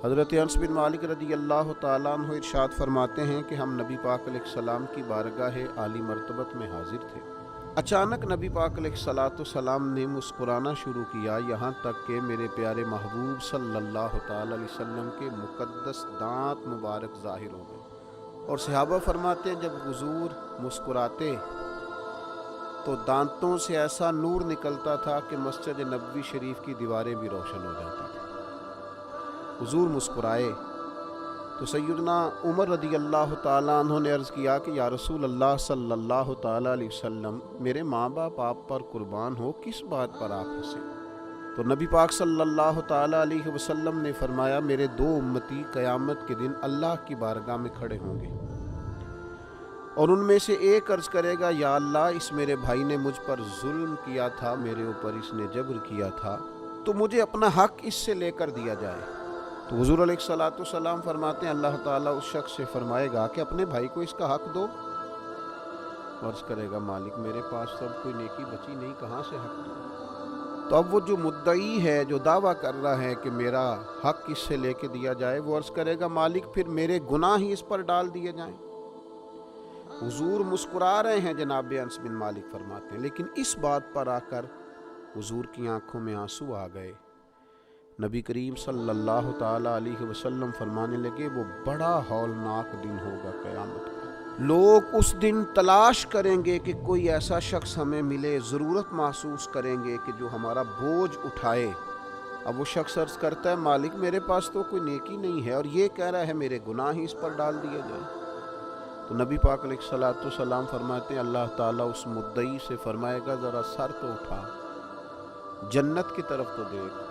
حضرت انس بن مالک رضی اللہ تعالیٰ عنہ ارشاد فرماتے ہیں کہ ہم نبی پاک علیہ السلام کی بارگاہ عالی مرتبت میں حاضر تھے۔ اچانک نبی پاک علیہ السلام نے مسکرانا شروع کیا، یہاں تک کہ میرے پیارے محبوب صلی اللہ تعالیٰ علیہ وسلم کے مقدس دانت مبارک ظاہر ہو گئے۔ اور صحابہ فرماتے ہیں جب حضور مسکراتے تو دانتوں سے ایسا نور نکلتا تھا کہ مسجد نبوی شریف کی دیواریں بھی روشن ہو جاتی تھیں۔ حضور مسکرائے تو سیدنا عمر رضی اللہ تعالیٰ عنہ نے عرض کیا کہ یا رسول اللہ صلی اللہ تعالیٰ علیہ وسلم، میرے ماں باپ آپ پر قربان ہو، کس بات پر آپ ہنسے؟ تو نبی پاک صلی اللہ تعالیٰ علیہ وسلم نے فرمایا، میرے دو امتی قیامت کے دن اللہ کی بارگاہ میں کھڑے ہوں گے اور ان میں سے ایک عرض کرے گا، یا اللہ، اس میرے بھائی نے مجھ پر ظلم کیا تھا، میرے اوپر اس نے جبر کیا تھا، تو مجھے اپنا حق اس سے لے کر دیا جائے۔ تو حضور علیہ السلام فرماتے ہیں اللہ تعالیٰ اس شخص سے فرمائے گا کہ اپنے بھائی کو اس کا حق دو۔ عرض کرے گا، مالک میرے پاس تو اب کوئی نیکی بچی نہیں، کہاں سے حق دو؟ تو اب وہ جو مدعی ہے، جو دعویٰ کر رہا ہے کہ میرا حق اس سے لے کے دیا جائے، وہ عرض کرے گا، مالک پھر میرے گناہ ہی اس پر ڈال دیے جائیں۔ حضور مسکرا رہے ہیں، جناب انس بن مالک فرماتے ہیں، لیکن اس بات پر آ کر حضور کی آنکھوں میں آنسو آ گئے۔ نبی کریم صلی اللہ تعالیٰ علیہ وسلم فرمانے لگے، وہ بڑا ہولناک دن ہوگا قیامت کا۔ لوگ اس دن تلاش کریں گے کہ کوئی ایسا شخص ہمیں ملے، ضرورت محسوس کریں گے کہ جو ہمارا بوجھ اٹھائے۔ اب وہ شخص عرض کرتا ہے، مالک میرے پاس تو کوئی نیکی نہیں ہے، اور یہ کہہ رہا ہے میرے گناہ ہی اس پر ڈال دیے جائیں۔ تو نبی پاک علیہ السلام فرماتے ہیں اللہ تعالیٰ اس مدعی سے فرمائے گا، ذرا سر تو اٹھا، جنت کی طرف تو دیکھ۔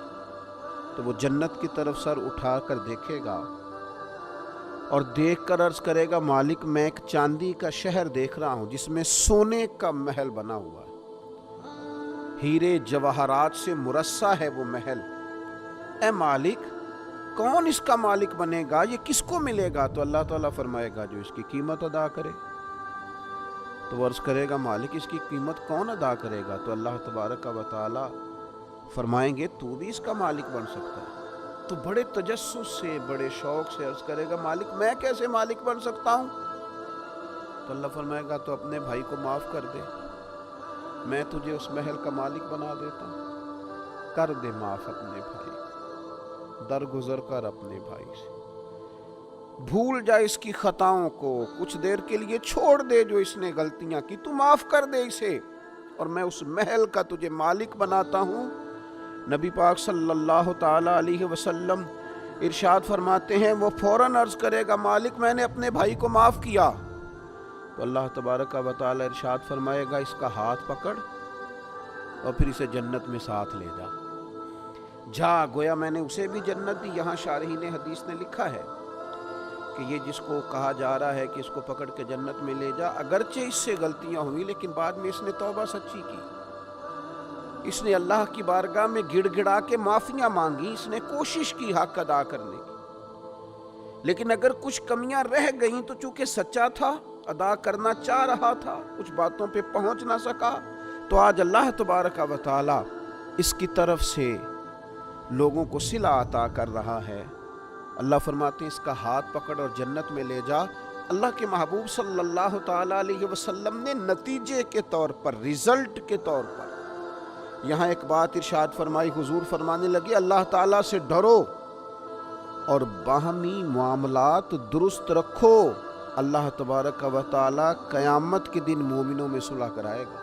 تو وہ جنت کی طرف سر اٹھا کر دیکھے گا اور دیکھ کر عرض کرے گا، مالک میں ایک چاندی کا شہر دیکھ رہا ہوں جس میں سونے کا محل بنا ہوا ہے، ہیرے جواہرات سے مرصع ہے وہ محل۔ اے مالک، کون اس کا مالک بنے گا؟ یہ کس کو ملے گا؟ تو اللہ تعالیٰ فرمائے گا، جو اس کی قیمت ادا کرے۔ تو وہ عرض کرے گا، مالک اس کی قیمت کون ادا کرے گا؟ تو اللہ تبارک و تعالیٰ فرمائیں گے، تو بھی اس کا مالک بن سکتا ہے۔ تو بڑے تجسس سے، بڑے شوق سے عرض کرے گا، مالک میں کیسے مالک بن سکتا ہوں؟ تو اللہ فرمائے گا، تو اپنے بھائی کو معاف کر دے، میں تجھے اس محل کا مالک بنا دیتا ہوں۔ کر دے معاف اپنے بھائی، درگزر کر اپنے بھائی سے، بھول جا اس کی خطاؤں کو، کچھ دیر کے لیے چھوڑ دے جو اس نے غلطیاں کی، تو معاف کر دے اسے، اور میں اس محل کا تجھے مالک بناتا ہوں۔ نبی پاک صلی اللہ تعالیٰ علیہ وسلم ارشاد فرماتے ہیں، وہ فوراً عرض کرے گا، مالک میں نے اپنے بھائی کو معاف کیا۔ تو اللہ تبارک و تعالیٰ ارشاد فرمائے گا، اس کا ہاتھ پکڑ اور پھر اسے جنت میں ساتھ لے جا۔ جا، گویا میں نے اسے بھی جنت دی۔ یہاں شارحین حدیث نے لکھا ہے کہ یہ جس کو کہا جا رہا ہے کہ اس کو پکڑ کے جنت میں لے جا، اگرچہ اس سے غلطیاں ہوئی لیکن بعد میں اس نے توبہ سچی کی، اس نے اللہ کی بارگاہ میں گڑ گڑا کے معافیاں مانگی، اس نے کوشش کی حق ادا کرنے کی، لیکن اگر کچھ کمیاں رہ گئیں تو چونکہ سچا تھا، ادا کرنا چاہ رہا تھا، کچھ باتوں پہ پہنچ نہ سکا، تو آج اللہ تبارک و تعالی اس کی طرف سے لوگوں کو صلہ عطا کر رہا ہے۔ اللہ فرماتے ہیں، اس کا ہاتھ پکڑ اور جنت میں لے جا۔ اللہ کے محبوب صلی اللہ تعالیٰ علیہ وسلم نے نتیجے کے طور پر، رزلٹ کے طور پر یہاں ایک بات ارشاد فرمائی۔ حضور فرمانے لگے، اللہ تعالیٰ سے ڈرو اور باہمی معاملات درست رکھو، اللہ تبارک و تعالیٰ قیامت کے دن مومنوں میں صلح کرائے گا،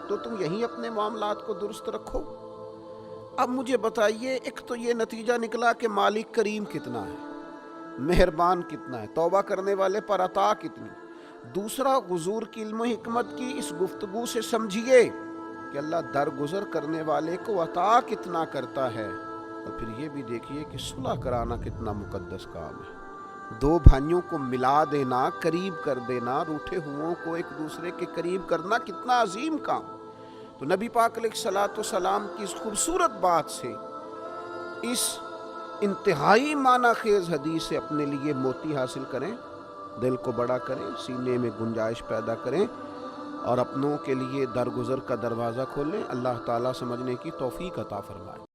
تو تم یہیں اپنے معاملات کو درست رکھو۔ اب مجھے بتائیے، ایک تو یہ نتیجہ نکلا کہ مالک کریم کتنا ہے، مہربان کتنا ہے، توبہ کرنے والے پر عطا کتنی۔ دوسرا، حضور کی علم و حکمت کی اس گفتگو سے سمجھیے کہ اللہ درگزر کرنے والے کو عطا کتنا کرتا ہے، اور پھر یہ بھی دیکھیے کہ صلح کرانا کتنا مقدس کام ہے۔ دو بھائیوں کو ملا دینا، قریب کر دینا، روٹھے ہوئوں کو ایک دوسرے کے قریب کرنا کتنا عظیم کام۔ تو نبی پاک علیہ السلام کی اس خوبصورت بات سے، اس انتہائی معنی خیز حدیث سے اپنے لیے موتی حاصل کریں، دل کو بڑا کریں، سینے میں گنجائش پیدا کریں، اور اپنوں کے لیے درگزر کا دروازہ کھولیں۔ اللہ تعالیٰ سمجھنے کی توفیق عطا فرمائے۔